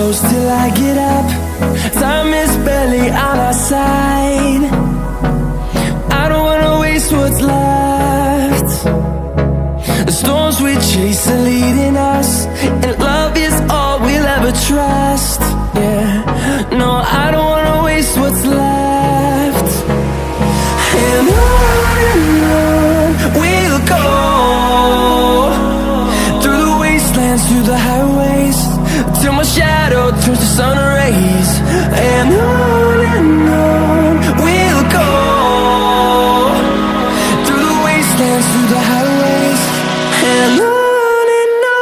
close till I get up. Time is barely on our side. I don't wanna waste what's left. The storms we chase are leading us, and love is all we'll ever trust. Yeah, no, I don't wanna waste what's left. And on we'll go, through the wastelands, through the highways, till my shadow turns to sun rays. And on we'll go, through the wastelands, through the highways, and on we'll go.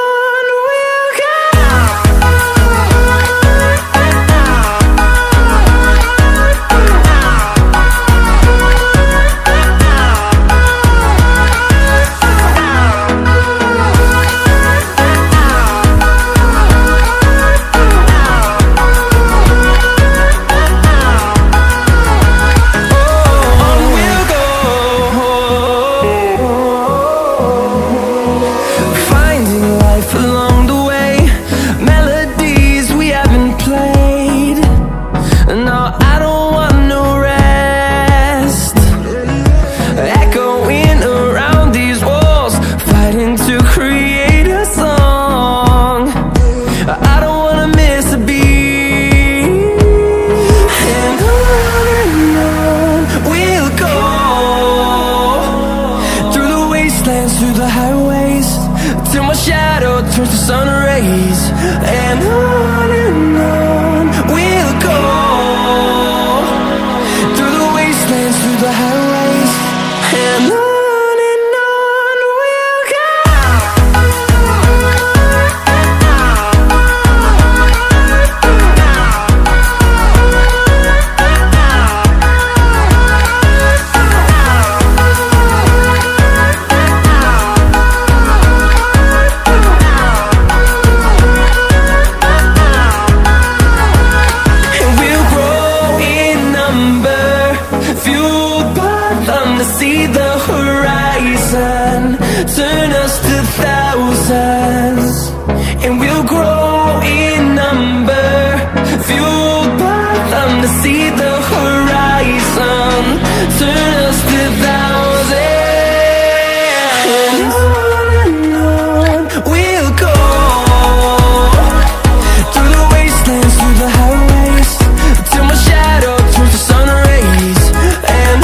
Through the highways, till my shadow turns to sun rays. And on we'll go, through the wastelands, through the highways, and on we'll go. See the horizon, turn us to thousands, and we'll grow in number, fueled by them. To see the horizon, turn us to thousands, and on we'll go, through the wastelands, through the highways, till my shadow turns to sun rays. And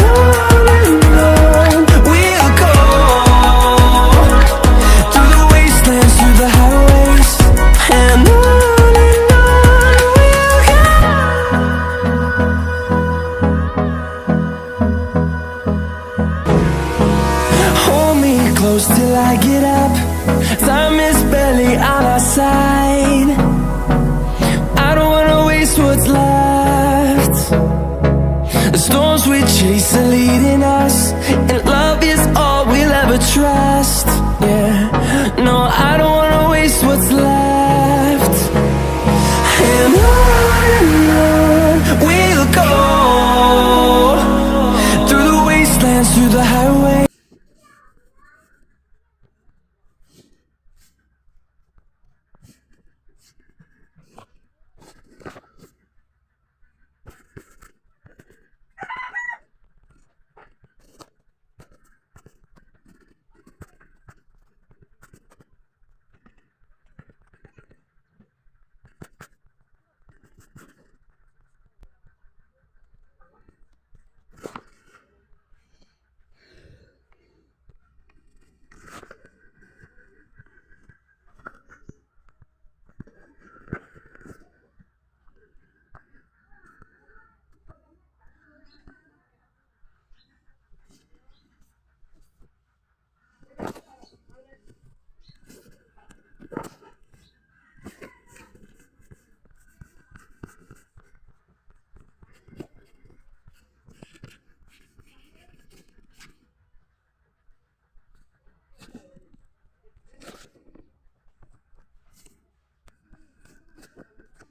close till I get up. Time is barely on our side. I don't wanna waste what's left. The storms we chase are leading us, and love is all we'll ever trust. Yeah, no, I don't